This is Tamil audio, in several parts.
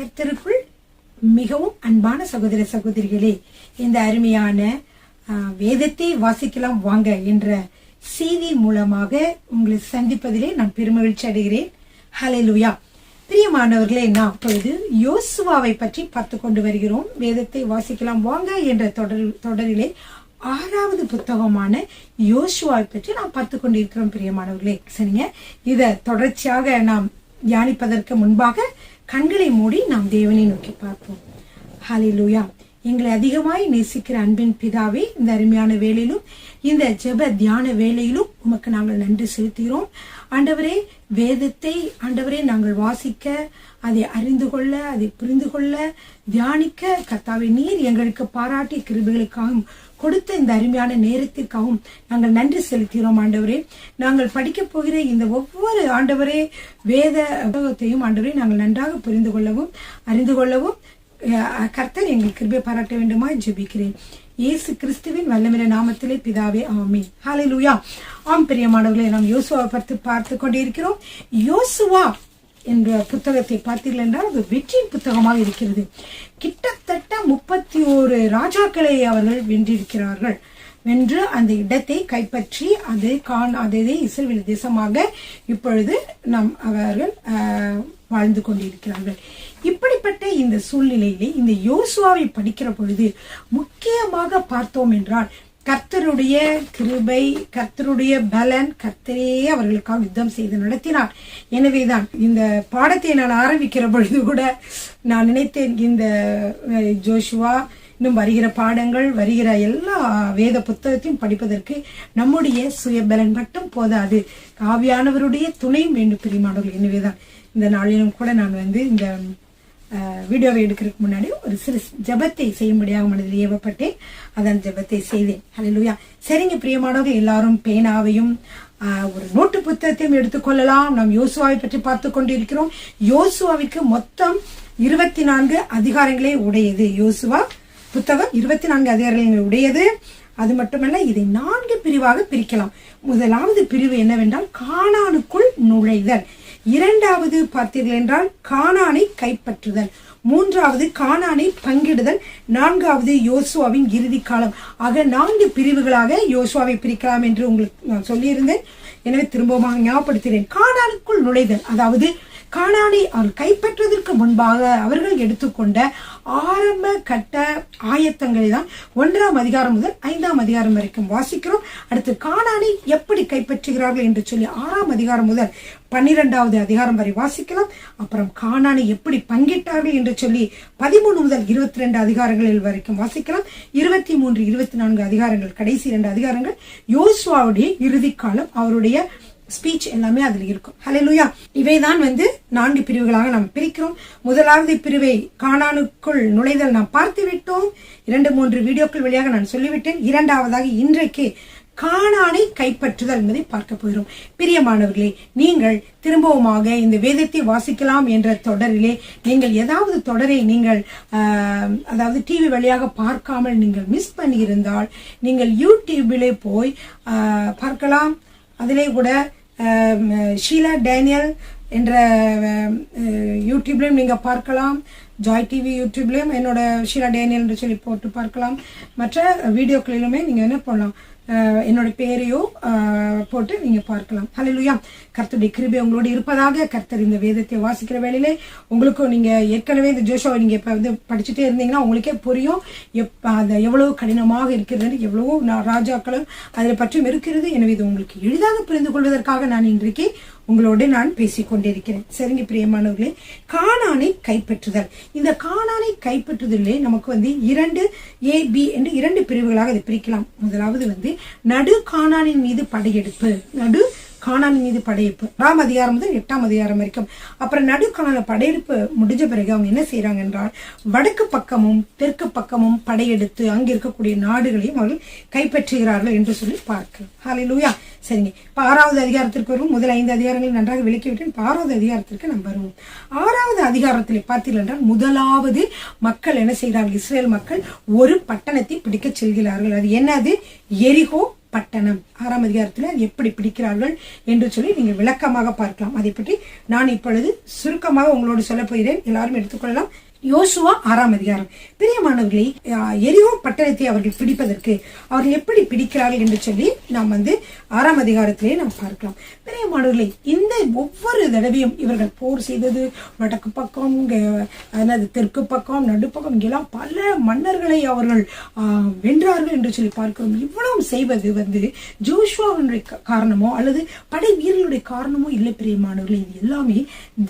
கர்த்தருக்குள் மிகவும் அன்பான சகோதர சகோதரிகளே, இந்த அருமையான வேதத்தை வாசிக்கலாம் வாங்க என்ற செய்தி மூலமாக உங்களை சந்திப்பதிலே நான் பெருமகிழ்ச்சி அடைகிறேன். ஹல்லேலூயா. பிரியமானவர்களே, நாம் இப்பொழுது யோசுவாவை பற்றி பார்த்து கொண்டு வருகிறோம். வேதத்தை வாசிக்கலாம் வாங்க என்ற தொடரிலே 6வது புத்தகமான யோசுவாவை பற்றி நாம் பார்த்து கொண்டிருக்கிறோம். பிரியமானவர்களே, சரிங்க, இத தொடர்ச்சியாக நாம் தியானிப்பதற்கு முன்பாக கண்களை மூடி நாம் தேவனை நோக்கி பார்ப்போம். ஹல்லேலூயா. எங்களை அதிகமாய் நேசிக்கிற அன்பின் பிதாவே, இந்த அருமையான வேளையிலும் இந்த ஜெப தியான வேளையிலும் உமக்கு நாங்கள் நன்றி செலுத்துகிறோம். ஆண்டவரே, வேதத்தை ஆண்டவரே நாங்கள் வாசிக்க, அதை அறிந்து கொள்ள, அதை புரிந்து கொள்ள, தியானிக்க கர்த்தாவே நீர் எங்களுக்கு பாராட்டிய கிருபைகளுக்காகவும் கொடுத்த இந்த அருமையான நேரத்திற்காகவும் நாங்கள் நன்றி செலுத்துகிறோம். ஆண்டவரே, நாங்கள் படிக்க போகிற இந்த ஒவ்வொரு ஆண்டவரே வேத புத்தகத்தையும் ஆண்டவரே நாங்கள் நன்றாக புரிந்து கொள்ளவும் அறிந்து கொள்ளவும் கர்த்தர் எங்கள் கிருபை பாராட்ட வேண்டுமா ஜெபிக்கிறேன். இயேசு கிறிஸ்துவின் வல்லமையான நாமத்திலே பிதாவே, ஆமென். ஹல்லேலூயா. ஆம் பிரியமானவர்களே, நாம் யோசுவாவை பற்றி பார்த்து கொண்டிருக்கிறோம். யோசுவா என்ற புத்தகத்தை பார்த்தீர்கள் என்றால் அது வெற்றியின் புத்தகமாக இருக்கிறது. கிட்டத்தட்ட 31 ராஜாக்களை அவர்கள் வென்றிருக்கிறார்கள். வென்று அந்த இடத்தை கைப்பற்றி அதை இஸ்ரவேல் தேசமாக இப்பொழுது அவர்கள் வாழ்ந்து கொண்டிருக்கிறார்கள். இப்படிப்பட்ட இந்த சூழ்நிலையிலே இந்த யோசுவாவை படிக்கிற பொழுது முக்கியமாக பார்த்தோம் என்றால் கர்த்தருடைய கிருபை, கர்த்தருடைய பலன், கர்த்தரே அவர்களுக்காக யுத்தம் செய்து நடத்தினார். எனவேதான் இந்த பாடத்தை நான் ஆரம்பிக்கிற பொழுது கூட நான் நினைத்தேன், இந்த ஜோஷுவா இன்னும் வருகிற பாடங்கள், வருகிற எல்லா வேத புத்தகத்தையும் படிப்பதற்கு நம்முடைய சுய பலன் மட்டும் போதாது, ஆவியானவருடைய துணையும் வேண்டும் பிரியமானவர்கள். எனவேதான் இந்த நாளிலும் கூட நான் இந்த வீடியோவை எடுக்கிறதுக்கு முன்னாடி ஒரு சிறு ஜெபத்தை செய்யும்படியாக மனதில் ஏவப்பட்டேன். அதன் ஜெபத்தை செய்தேன். ஹல்லேலூயா. சரிங்க பிரியமானவர்கள், எல்லாரும் பேனாவையும் ஒரு நோட்டு புத்தகத்தையும் எடுத்துக்கொள்ளலாம். நாம் யோசுவாவை பற்றி பார்த்து கொண்டிருக்கிறோம். யோசுவாவிற்கு மொத்தம் 24 அதிகாரங்களே உடையது. யோசுவா புத்தகம் 24 அதிகாரங்கள் உடையது. அது மட்டுமல்ல, இதை 4 பிரிவாக பிரிக்கலாம். முதலாவது பிரிவு என்னவென்றால் கானானுக்குள் நுழைதல். 2வது பார்த்தீர்கள் என்றால் கானானை கைப்பற்றுதல். 3வது கானானை பங்கிடுதல். 4வது யோசுவாவின் இறுதி காலம். ஆக 4 பிரிவுகளாக யோசுவாவை பிரிக்கலாம் என்று உங்களுக்கு நான் சொல்லியிருந்தேன். எனவே திரும்பவும் ஞாபகப்படுத்துகிறேன். கானானுக்குள் நுழைதல், அதாவது கானானை அவர் கைப்பற்றுவதற்கு முன்பாக அவர்கள் எடுத்துக்கொண்ட ஆரம்ப கட்ட ஆயத்தங்களை தான் 1ஆம் அதிகாரம் முதல் 5ஆம் அதிகாரம் வரைக்கும் வாசிக்கிறோம். அடுத்து கானானை எப்படி கைப்பற்றுகிறார்கள் என்று சொல்லி 6ஆம் அதிகாரம் முதல் 12வது அதிகாரம் வரை வாசிக்கலாம். அப்புறம் கானானை எப்படி பங்கிட்டார்கள் என்று சொல்லி 13 முதல் 22 அதிகாரங்களில் வரைக்கும் வாசிக்கலாம். 23, 24 அதிகாரங்கள், கடைசி 2 அதிகாரங்கள் யோசுவாவுடைய இறுதி காலம், அவருடைய ஸ்பீச் எல்லாமே அதுல இருக்கும். ஹல்லேலூயா. இவைதான் 4 பிரிவுகளாக நாம் பிரிக்கிறோம். முதலாவது பிரிவை கானானுக்குள் நுழைதல் நாம் பார்த்து விட்டோம். 2-3 வீடியோக்கள் வழியாக நான் சொல்லிவிட்டேன். 2வதாக இன்றைக்கு கானானை கைப்பற்றுதல் என்பதை பார்க்க போகிறோம். பிரியமானவர்களே, நீங்கள் திரும்பவுமாக இந்த வேதத்தை வாசிக்கலாம் என்ற தொடரிலே நீங்கள் ஏதாவது தொடரை நீங்கள் அதாவது டிவி வழியாக பார்க்காமல் நீங்கள் மிஸ் பண்ணி இருந்தால் நீங்கள் யூடியூபிலே போய் பார்க்கலாம். அதிலே கூட ஷீலா டேனியல் என்ற யூடியூப்லயும் நீங்க பார்க்கலாம். ஜாய் டிவி யூடியூப்லயும் என்னோட ஷீலா டேனியல் என்று சொல்லி போட்டு பார்க்கலாம். மற்ற வீடியோக்களிலுமே நீங்க என்ன பண்ணலாம், என்னோட பேரையோ போட்டு நீங்க பார்க்கலாம். ஹல்லேலூயா. கர்த்தருடைய கிருபை உங்களோட இருப்பதாக. கர்த்தர் இந்த வேதத்தை வாசிக்கிற வேளையிலே உங்களுக்கும், நீங்க ஏற்கனவே இந்த ஜோஷுவா நீங்க இப்ப படிச்சுட்டே இருந்தீங்கன்னா உங்களுக்கே புரியும் அது எவ்வளவு கடினமாக இருக்கிறது, எவ்வளவோ ராஜாக்களும் அதை பற்றியும் இருக்கிறது. எனவே இது உங்களுக்கு எளிதாக புரிந்து கொள்வதற்காக நான் இன்றைக்கு உங்களோட நான் பேசிக் கொண்டிருக்கிறேன். சரிங்க பிரியமானவர்களே, கானானை கைப்பற்றுதல். இந்த கானானை கைப்பற்றுதலே நமக்கு 2A, B என்று 2 பிரிவுகளாக அதை பிரிக்கலாம். முதலாவது நடு கானானின் மீது படையெடுப்பு. நடு கானானின் மீது படையெடுப்பு 6ஆம் அதிகாரம் முதல் 8ஆம் அதிகாரம் வரைக்கும். அப்புறம் நடு கானான படையெடுப்பு முடிஞ்ச பிறகு அவங்க என்ன செய்யறாங்க என்றால் வடக்கு பக்கமும் தெற்கு பக்கமும் படையெடுத்து அங்க இருக்கக்கூடிய நாடுகளையும் அவர்கள் கைப்பற்றுகிறார்கள் என்று சொல்லி பார்க்கிறோம். ஹல்லேலூயா. சரிங்க, இப்ப 6வது அதிகாரத்திற்கு வருவோம். முதல் 5 அதிகாரங்களை நன்றாக விளக்கிவிட்டேன். 6வது அதிகாரத்திற்கு நம்ம வருவோம். 6வது அதிகாரத்தில் பார்த்தீர்கள் என்றால் முதலாவது மக்கள் என்ன செய்கிறார்கள், இஸ்ரேல் மக்கள் ஒரு பட்டணத்தை பிடிக்க செல்கிறார்கள். அது என்னது? எரிகோ பட்டணம் 6ஆம் அதிகாரத்தில் எப்படி பிடிக்கிறார்கள் என்று சொல்லி நீங்க விளக்கமாக பார்க்கலாம். அதை பற்றி நான் இப்பொழுது சுருக்கமாக உங்களோடு சொல்ல போகிறேன். எல்லாரும் எடுத்துக்கொள்ளலாம். யோசுவா 6ஆம் அதிகாரம். பிரியமானவர்களை, எரிகோ பட்டணத்தை அவர்கள் பிடிப்பதற்கு அவர்கள் எப்படி பிடிக்கிறார்கள் என்று சொல்லி நாம் 6ஆம் அதிகாரத்திலே நாம் பார்க்கலாம். பிரியமானவர்களை, இந்த ஒவ்வொரு தடவையும் இவர்கள் போர் செய்தது வடக்கு பக்கம், தெற்கு பக்கம், நடுப்பக்கம், இங்கெல்லாம் பல மன்னர்களை அவர்கள் வென்றார்கள் என்று சொல்லி பார்க்கிறோம். இவ்வளவு செய்வது ஜோஷுவாவினுடைய காரணமோ அல்லது படை வீரர்களுடைய காரணமோ இல்லை. பிரியமானவர்களை, இது எல்லாமே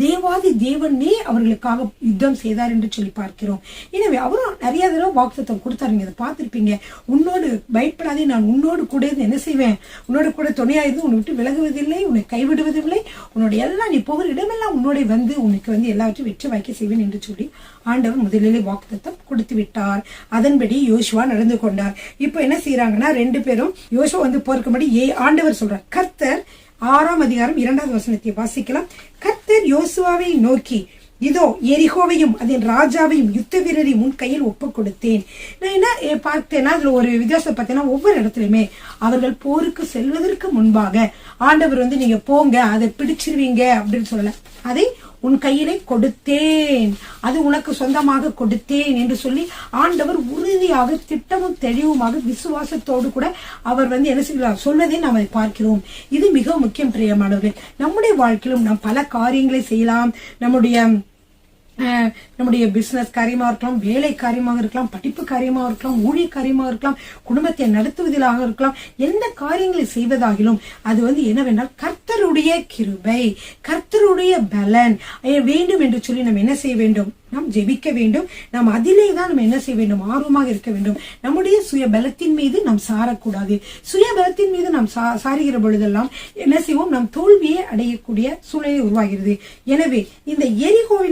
தேவாதி தேவனே அவர்களுக்காக யுத்தம் செய்தார் என்று சொல்லி பார்க்கிறோம். எனவே அவரும் நிறைய தடவை வாக்குத்தத்தம் கொடுத்தாரு. நீங்க அதை பார்த்திருப்பீங்க. உன்னோடு பயப்படாதே, நான் உன்னோடு கூட என்ன செய்வேன், உன்னோட கூட துணையாயிருந்து உன்னை விட்டு விலகுவதில்லை, உன்னை கைவிடுவதில்லை, உன்னோட எல்லாம் நீ போகிற இடமெல்லாம் உன்னோட வந்து உனக்கு எல்லாவற்றையும் வெற்றி வாய்க்க செய்வேன் என்று சொல்லி ஆண்டவர் முதலிலே வாக்குத்தத்தம் கொடுத்து விட்டார். அதன்படி யோசுவா நடந்து கொண்டார். இப்ப என்ன செய்யறாங்கன்னா 2 பேரும் யோசுவா போறதுக்கு ஆண்டவர் சொல்றார். கர்த்தர் 6ஆம் அதிகாரம் 2வது வசனத்தை வாசிக்கலாம். கர்த்தர் யோசுவாவை நோக்கி, இதோ எரிகோவையும் அதன் ராஜாவையும் யுத்த வீரரையும் உன் கையில் ஒப்பு கொடுத்தேன். நான் என்ன பார்த்தேன்னா அதுல ஒரு வித்தியாசம் பார்த்தேன்னா, ஒவ்வொரு இடத்துலயுமே அவர்கள் போருக்கு செல்வதற்கு முன்பாக ஆண்டவர் நீங்க போங்க, அதை பிடிச்சிருவீங்க அப்படின்னு சொல்லல. அதை உன் கையிலே கொடுத்தேன், அது உனக்கு சொந்தமாக கொடுத்தேன் என்று சொல்லி ஆண்டவர் உறுதியாக திட்டமும் தெளிவுமாக விசுவாசத்தோடு கூட அவர் என்ன செய்யலாம் சொல்வதை நாம் அதை பார்க்கிறோம். இது மிக முக்கியம். பிரியமானவர்கள், நம்முடைய வாழ்க்கையிலும் நாம் பல காரியங்களை செய்யலாம். நம்முடைய பிசினஸ் காரியமா இருக்கலாம், வேலை காரியமாக இருக்கலாம், படிப்பு காரியமாக இருக்கலாம், ஊழிய காரியமாக இருக்கலாம், குடும்பத்தை நடத்துவதிலாக இருக்கலாம். எந்த காரியங்களை செய்வதாகிலும் அது என்னவென்றால் கர்த்தருடைய கிருபை, கர்த்தருடைய பலன் வேண்டும் என்று சொல்லி நம்ம என்ன செய்ய வேண்டும், நாம் ஜெபிக்க வேண்டும். நாம் அதிலே தான் நம்ம என்ன செய்ய வேண்டும், ஆர்வமாக இருக்க வேண்டும். நம்முடைய சுய பலத்தின் மீது நாம் சாரக்கூடாது. சுய பலத்தின் மீது நாம் சாருகிற பொழுதெல்லாம் என்ன செய்வோம், நாம் தோல்வியை அடையக்கூடிய சூழ்நிலை உருவாகிறது. எனவே இந்த எரிகோவை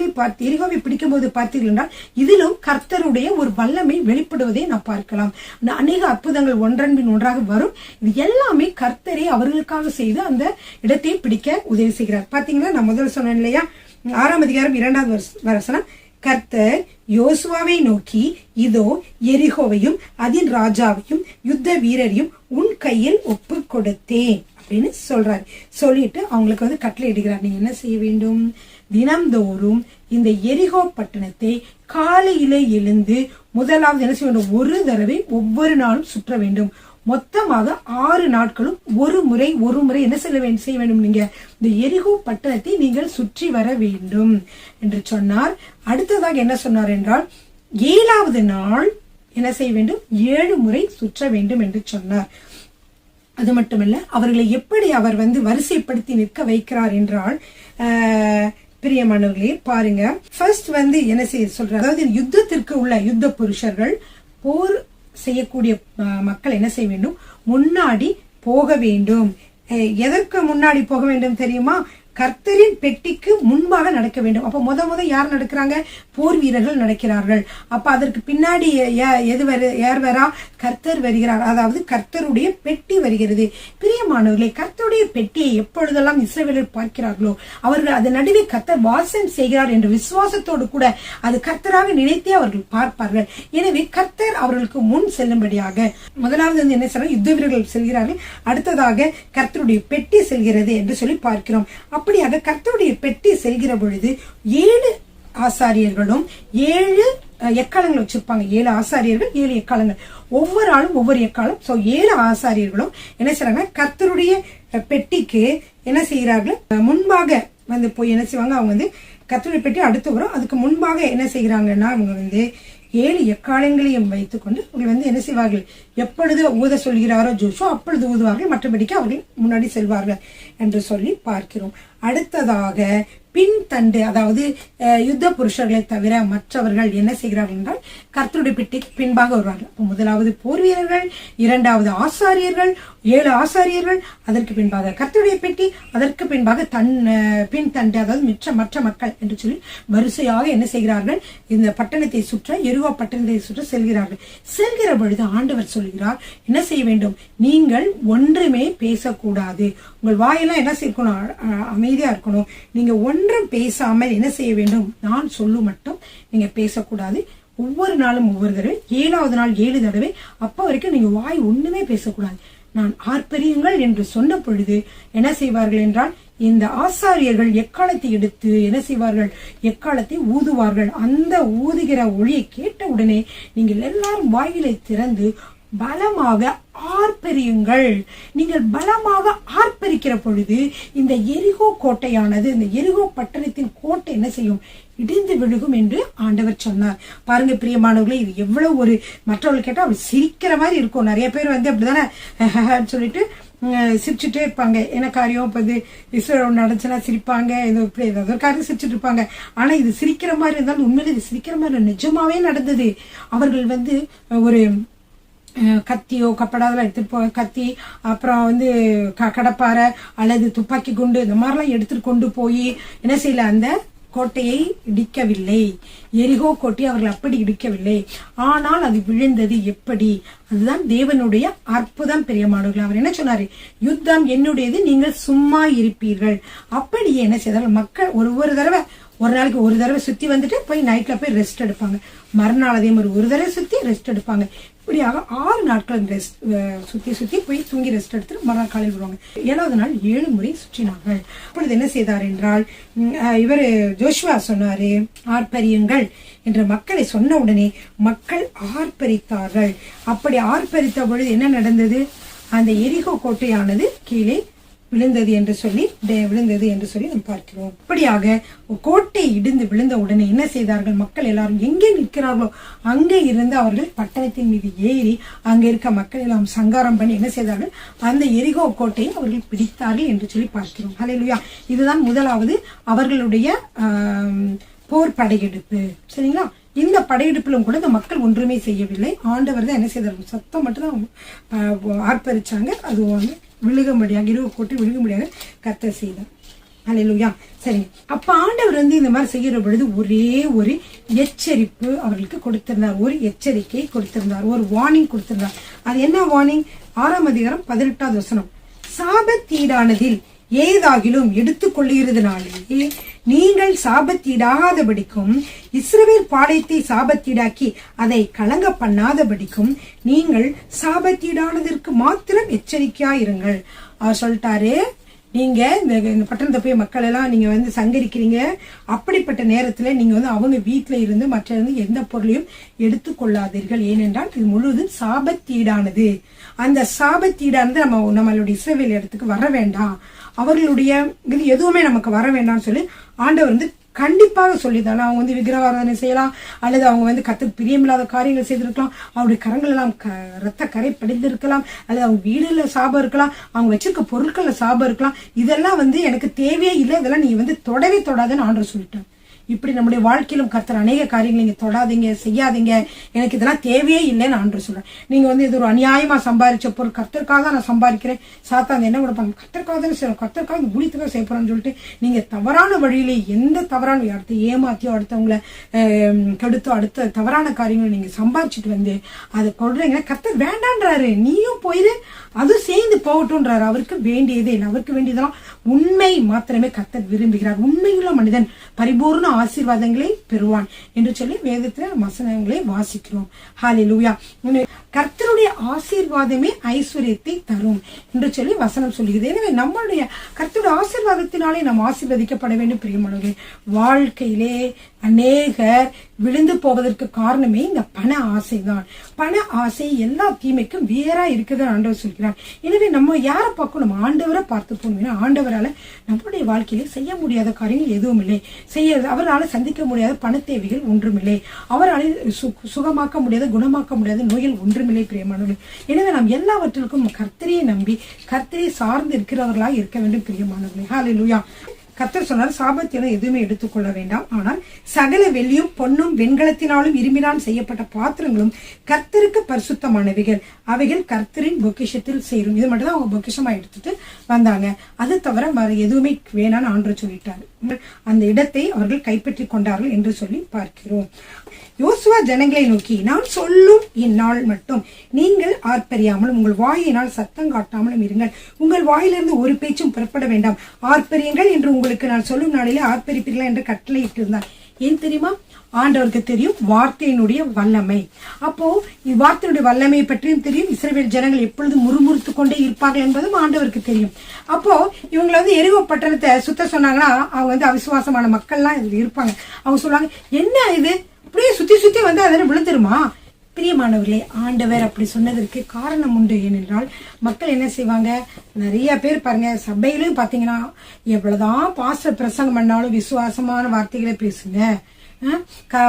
பிடிக்கும் போது பார்த்தீர்கள் என்றால் இதிலும் கர்த்தருடைய ஒரு வல்லமை வெளிப்படுவதை நாம் பார்க்கலாம். அநேக அற்புதங்கள் ஒன்றன் பின் ஒன்றாக வரும். இது எல்லாமே கர்த்தரை அவர்களுக்காக செய்து அந்த இடத்தை பிடிக்க உதவி செய்கிறார். பாத்தீங்களா, நான் முதல்ல சொன்னேன் இல்லையா, 6ஆம் அதிகாரம் 2வது வசனம். கர்த்தர் யோசுவாவை நோக்கி, இதோ எரிகோவையும் அதன் ராஜாவையும் யுத்த வீரரையும் உன் கையில் ஒப்பு கொடுத்தேன் அப்படின்னு சொல்றாரு. சொல்லிட்டு அவங்களுக்கு கட்டளை இடுகிறார். நீங்க என்ன செய்ய வேண்டும், தினம்தோறும் இந்த எரிகோ பட்டணத்தை காலையில எழுந்து முதலாவது என்ன செய்ய வேண்டும், ஒரு தடவை ஒவ்வொரு நாளும் சுற்ற வேண்டும். மொத்தமாக 6 நாட்களும் ஒரு முறை என்ன செய்ய வேண்டும், நீங்க இந்த எரிகோ பட்டணத்தை நீங்கள் சுற்றி வர வேண்டும் என்று சொன்னார். அடுத்ததாக என்ன சொன்னார் என்றால் 7வது நாள் என்ன செய்ய வேண்டும், 7 முறை சுற்ற வேண்டும் என்று சொன்னார். அது மட்டுமல்ல, அவர்களை எப்படி அவர் வரிசைப்படுத்தி நிற்க வைக்கிறார் என்றால், பிரியமானவர்களே பாருங்க, ஃபர்ஸ்ட் என்ன செய்ய சொல்றார், அதாவது யுத்தத்திற்கு உள்ள யுத்த புருஷர்கள், போர் செய்யக்கூடிய மக்கள் என்ன செய்ய வேண்டும், முன்னாடி போக வேண்டும். எதற்கு முன்னாடி போக வேண்டும் தெரியுமா, கர்த்தரின் பெட்டிக்கு முன்பாக நடக்க வேண்டும். அப்ப முத யார் நடக்கிறாங்க, போர் வீரர்கள் நடக்கிறார்கள். அப்ப அதற்கு பின்னாடி யார் வரா, கர்த்தர் வருகிறார். அதாவது கர்த்தருடைய பெட்டி வருகிறது. பிரியமானவர்களே, கர்த்தருடைய பெட்டியை எப்பொழுதெல்லாம் இஸ்ரவேலர் பார்க்கிறார்களோ அவர்கள் அது நடுவே கர்த்தர் வாசம் செய்கிறார் என்ற விசுவாசத்தோடு கூட அது கர்த்தராக நினைத்தே அவர்கள் பார்ப்பார்கள். எனவே கர்த்தர் அவர்களுக்கு முன் செல்லும்படியாக முதலாவது என்ன சொல்ற, யுத்த வீரர்கள் செல்கிறார்கள். அடுத்ததாக கர்த்தருடைய பெட்டி செல்கிறது என்று சொல்லி பார்க்கிறோம். அப்படியாக கர்த்தருடைய பெட்டி செல்கிற பொழுது 7 ஆசாரியர்களும் 7 எக்காலங்கள் வச்சிருப்பாங்க. 7 ஆசாரியர்கள் 7 எக்காலங்கள், ஒவ்வொரு ஆளும் ஒவ்வொரு எக்காலம். 7 ஆசாரியர்களும் என்ன செய்றாங்க, கர்த்தருடைய பெட்டிக்கு என்ன செய்கிறார்கள், முன்பாக போய் என்ன செய்வாங்க, அவங்க கர்த்தருடைய பெட்டி அடுத்து வரும். அதுக்கு முன்பாக என்ன செய்கிறாங்கன்னா அவங்க 7 எக்காலங்களையும் வைத்துக் கொண்டு அவர்கள் என்ன செய்வார்கள், எப்பொழுது ஊத சொல்கிறாரோ ஜோஷுவா அப்பொழுது ஊதுவார்கள், மற்றபடிக்கு அவர்கள் முன்னாடி செல்வார்கள் என்று சொல்லி பார்க்கிறோம். அடுத்ததாக பின்தண்டு, அதாவது யுத்த புருஷர்களை தவிர மற்றவர்கள் என்ன செய்கிறார்கள் என்றால் கர்த்தருடைய பெட்டிக்கு பின்பாக வருவார்கள். முதலாவது போர் வீரர்கள், 2வது ஆசாரியர்கள், 7 ஆசாரியர்கள், அதற்கு பின்பாக கர்த்தருடைய பெட்டி, அதற்கு பின்பாக பின்தண்டு, அதாவது மற்ற மக்கள் என்று சொல்லி வரிசையாக என்ன செய்கிறார்கள், இந்த பட்டணத்தை சுற்ற, எரிகோ பட்டணத்தை சுற்ற செல்கிறார்கள். செல்கிற பொழுது ஆண்டவர் சொல்கிறார், என்ன செய்ய வேண்டும், நீங்கள் ஒன்றுமே பேசக்கூடாது. உங்கள் வாயெல்லாம் என்ன செய்யணும், அமைதியா இருக்கணும். நீங்க ஒன்றும் பேசாமல் என்ன செய்ய வேண்டும், நான் சொல்லும் மட்டும் நீங்க பேசக்கூடாது. ஒவ்வொரு நாளும் ஒவ்வொரு தடவை, 7வது நாள் 7 தடவை, அப்ப வரைக்கும் நீங்க வாய் ஒண்ணுமே பேசக்கூடாது. நான் ஆர்ப்பரியுங்கள் என்று சொன்ன பொழுது என்ன செய்வார்கள் என்றால், இந்த ஆசாரியர்கள் எக்காலத்தை எடுத்து என்ன செய்வார்கள், எக்காலத்தை ஊதுவார்கள். அந்த ஊதுகிற ஒளியை கேட்ட உடனே நீங்கள் எல்லாரும் வாயிலை திறந்து பலமாக ஆர்ப்பரியுங்கள். நீங்கள் பலமாக ஆர்ப்பரிக்கிற பொழுது இந்த எரிகோ கோட்டையானது, இந்த எரிகோ பட்டணத்தின் கோட்டை என்ன செய்யும், இடிந்து விழுகும் என்று ஆண்டவர் சொன்னார். பாருங்க பிரியமானவர்களே, இது எவ்வளவு ஒரு, மற்றவர்கள் கேட்டா அவர் சிரிக்கிற மாதிரி இருக்கும். நிறைய பேர் வந்து அப்படிதானே சொல்லிட்டு சிரிச்சுட்டே இருப்பாங்க. என்ன காரியம் இப்ப இது இஸ்ரேல் நடந்துச்சுன்னா சிரிப்பாங்க, இது இப்படி ஏதாவது காரியம் சிரிச்சுட்டு இருப்பாங்க. ஆனா இது சிரிக்கிற மாதிரி இருந்தாலும் உண்மையில இது சிரிக்கிற மாதிரி நிஜமாவே நடந்தது. அவர்கள் வந்து ஒரு கத்தியோ கப்படா அதெல்லாம் எடுத்துட்டு போ, கத்தி அப்புறம் வந்து கடப்பாறை அல்லது துப்பாக்கி குண்டு இந்த மாதிரிலாம் எடுத்துட்டு கொண்டு போய் என்ன செய்யல, அந்த கோட்டையை இடிக்கவில்லை. எரிகோ கோட்டையை அவர்கள் அப்படி இடிக்கவில்லை. ஆனால் அது விழுந்தது எப்படி? அதுதான் தேவனுடைய அற்புதம் பிரியமானவர்கள். அவர் என்ன சொன்னாரு, யுத்தம் என்னுடையது, நீங்கள் சும்மா இருப்பீர்கள். அப்படியே என்ன செய்தார்கள் மக்கள், ஒரு தடவை, ஒரு நாளைக்கு ஒரு தடவை சுத்தி வந்துட்டு போய் நைட்ல போய் ரெஸ்ட் எடுப்பாங்க. மறுநாள் அதே மாதிரி ஒரு தடவை சுத்தி ரெஸ்ட் எடுப்பாங்க. இப்படியாக 6 நாட்கள் ரெஸ்ட் சுத்தி போய் தூங்கி ரெஸ்ட் எடுத்துட்டு மறுநாள் காலையில் வருவாங்க. 7வது நாள் 7 முறை சுற்றினார்கள். அப்பொழுது என்ன செய்தார் என்றால், இவர் ஜோஷுவா சொன்னாரு, ஆர்ப்பரியுங்கள் என்ற மக்களை சொன்ன உடனே மக்கள் ஆர்ப்பரித்தார்கள். அப்படி ஆர்ப்பரித்த பொழுது என்ன நடந்தது, அந்த எரிகோ கோட்டையானது கீழே விழுந்தது என்று சொல்லி நாம் பார்க்கிறோம். அப்படியாக கோட்டை இடிந்து விழுந்த உடனே என்ன செய்தார்கள், மக்கள் எல்லாரும் எங்கே நிற்கிறார்களோ அங்கே இருந்து அவர்கள் பட்டணத்தின் மீது ஏறி அங்க இருக்க மக்கள் எல்லாம் சங்காரம் பண்ணி என்ன செய்தார்கள், அந்த எரிகோ கோட்டையை அவர்கள் பிடித்தார்கள் என்று சொல்லி பார்க்கிறோம். ஹல்லேலூயா. இதுதான் முதலாவது அவர்களுடைய போர் படையெடுப்பு. சரிங்களா? இந்த படையெடுப்பிலும் கூட இந்த மக்கள் ஒன்றுமே செய்யவில்லை. ஆண்டவர் தான் என்ன செய்தார்கள், சத்தம் மட்டும்தான் ஆர்ப்பரிச்சாங்க. அது வந்து விழுகும்படியாக, எரிகோ கோட்டை விழுகும்படியாக கர்த்தர் செய்தார். ஹல்லேலூயா. சரிங்க. அப்ப ஆண்டவர் வந்து இந்த மாதிரி செய்யற பொழுது ஒரே ஒரு எச்சரிப்பு அவர்களுக்கு கொடுத்திருந்தார், ஒரு எச்சரிக்கை கொடுத்திருந்தார், ஒரு வார்னிங் கொடுத்திருந்தார். அது என்ன வார்னிங்? 6ஆம் அதிகாரம் 18வது வசனம். சாபத்தீடானதில் ஏதாகிலும் எடுத்துக் கொள்ளுகிறதுனாலே நீங்கள் சாபத்தீடாகாதபடிக்கும், இஸ்ரவேல் பாளையத்தை சாபத்தீடாக்கி அதை கலங்க பண்ணாதபடிக்கும் நீங்கள் சாபத்தீடானதற்கு மாத்திரம் எச்சரிக்கையாயிருங்கள். அவர் சொல்லிட்டாரு, நீங்க இந்த பட்டணத்தை போய் மக்கள் எல்லாம் நீங்க வந்து சங்கரிக்கிறீங்க. அப்படிப்பட்ட நேரத்துல நீங்க வந்து அவங்க வீட்டுல இருந்து மற்ற எந்த பொருளையும் எடுத்துக்கொள்ளாதீர்கள். ஏனென்றால் இது முழுவதும் சாபத்தீடானது. அந்த சாபத்தீடானது நம்மளுடைய இஸ்ரவேல் இடத்துக்கு வர வேண்டாம், அவர்களுடைய இது எதுவுமே நமக்கு வர வேண்டாம்னு சொல்லி ஆண்டவர் வந்து கண்டிப்பாக சொல்லிதான். அவங்க வந்து விக்கிரகாராதனை செய்யலாம், அல்லது அவங்க வந்து கர்த்தருக்கு பிரியமில்லாத காரியங்கள் செய்திருக்கலாம், அவருடைய கரங்கள் எல்லாம் ரத்த கரை படிந்திருக்கலாம், அல்லது அவங்க வீடுல சாபம் இருக்கலாம், அவங்க வச்சிருக்க பொருட்கள்ல சாபம் இருக்கலாம். இதெல்லாம் வந்து எனக்கு தேவையே இல்லை, இதெல்லாம் நீ வந்து தொடவே தொடாதுன்னு ஆண்டவர் சொல்லிட்டான். இப்படி நம்முடைய வாழ்க்கையிலும் கர்த்தர் அநேக காரியங்கள் நீங்க தொடாதீங்க, செய்யாதீங்க, எனக்கு இதெல்லாம் தேவையே இல்லைன்னு ஆண்டவர் சொல்றேன். நீங்க வந்து இது ஒரு அநியாயமா சம்பாதிச்ச பொருள், கர்த்தருக்காக தான் நான் சம்பாதிக்கிறேன், சாத்தான் என்ன கொடுப்பாங்க, கர்த்தருக்காக தான் செய்யணும், கர்த்தருக்காக இந்த ஊழியத்துக்காக செய்ய போறான்னு சொல்லிட்டு நீங்க தவறான வழியிலே எந்த தவறான அடுத்து ஏமாத்தியோ அடுத்தவங்களை கெடுத்தோ அடுத்த தவறான காரியங்களை நீங்க சம்பாதிச்சுட்டு வந்து அதை கொள்றீங்கன்னா கர்த்தர் வேண்டான்றாரு. நீயும் போயிரு, அதுவும் சேர்ந்து போகட்டும்ன்றாரு. அவருக்கு வேண்டியதே இல்லை. அவருக்கு வேண்டியதெல்லாம் உண்மை மாத்திரமே கர்த்தர் விரும்புகிறார். உண்மையுள்ள மனிதன் பரிபூர்ண ஆசீர்வாதங்களை பெறுவான் என்று சொல்லி வேதத்துல வசனங்களை வாசிக்கிறோம். ஹல்லேலூயா. கர்த்தருடைய ஆசீர்வாதமே ஐஸ்வர்யத்தை தரும் என்று சொல்லி வசனம் சொல்லுகிறது. எனவே நம்மளுடைய கர்த்தருடைய ஆசீர்வாதத்தினாலே நாம் ஆசீர்வதிக்கப்பட வேண்டும். பிரியமானவர்களே, வாழ்க்கையிலே அநேகர் விழுந்து போவதற்கு காரணமே இந்த பண ஆசைதான். பண ஆசை எல்லா தீமைக்கும் வேறா இருக்குது ஆண்டவர் சொல்கிறார். எனவே நம்ம யாரை பார்க்கணும், நம்ம ஆண்டவரை பார்த்து போகணும். ஆண்டவரால நம்மளுடைய வாழ்க்கையிலே செய்ய முடியாத காரியங்கள் எதுவும் இல்லை, அவரால் சந்திக்க முடியாத பண தேவைகள் ஒன்றுமில்லை, அவரால் சுகமாக்க முடியாத குணமாக்க முடியாத நோய்கள் ஒன்றுமில்லை. பிரியமானவர்கள், எனவே நாம் எல்லாவற்றிற்கும் கர்த்தரையை நம்பி கர்த்தரை சார்ந்து இருக்கிறவர்களாக இருக்க வேண்டும். பிரியமானவர்களே, ஹல்லேலூயா. கர்த்தர் சொன்னார், சாபத்தினால் எதுவுமே எடுத்துக்கொள்ள வேண்டாம், ஆனால் சகல வெள்ளியும் பொன்னும் வெண்கலத்தினாலும் இரும்பினால் செய்யப்பட்ட பாத்திரங்களும் கர்த்தருக்கு பரிசுத்தமானவைகள், அவைகள் கர்த்தரின் பொக்கிஷத்தில் சேரும். இது மட்டும் தான் அவங்க பொக்கிஷமா எடுத்துட்டு வந்தாங்க. அது தவிர வேற எதுவுமே வேணான்னு ஆண்டவர் சொல்லிட்டாரு. அந்த இடத்தை அவர்கள் கைப்பற்றி கொண்டார்கள் என்று சொல்லி பார்க்கிறோம். யோசுவா ஜனங்களை நோக்கி, நான் சொல்லும் இந்நாள் மட்டும் நீங்கள் ஆர்ப்பரியாமலும் உங்கள் வாயினால் சத்தம் காட்டாமலும் இருங்கள், உங்கள் வாயிலிருந்து ஒரு பேச்சும் புறப்பட வேண்டாம், ஆர்ப்பரியுங்கள் என்று உங்களுக்கு நான் சொல்லும் நாளிலே ஆர்ப்பரிப்பீர்களா என்று கட்டளை இட்டிருந்தார். ஏன் தெரியுமா? ஆண்டவருக்கு தெரியும் வார்த்தையினுடைய வல்லமை. அப்போ வார்த்தையினுடைய வல்லமை பற்றியும் தெரியும். இஸ்ரவேல் ஜனங்கள் எப்பொழுதும் முறுமுறுத்து கொண்டே இருப்பார்கள் என்பதும் ஆண்டவருக்கு தெரியும். அப்போ இவங்களை வந்து எரிகோ பட்டணத்தை சுத்த சொன்னாங்கன்னா அவங்க வந்து அவிசுவாசமான மக்கள்லாம் இதுல இருப்பாங்க. அவங்க சொல்லுவாங்க, என்ன இது அப்படியே சுத்தி சுத்தி வந்து அதனை விழுந்துருமா? பிரியமானவர்களே, ஆண்டவர் அப்படி சொன்னதற்கு காரணம் உண்டு. ஏனென்றால் மக்கள் என்ன செய்வாங்க, நிறைய பேர் பாருங்க, சபையிலும் பாத்தீங்கன்னா எவ்வளவுதான் பாஸ்டர் பிரசங்கம் பண்ணாலும் விசுவாசமான வார்த்தைகளை பேசுங்க,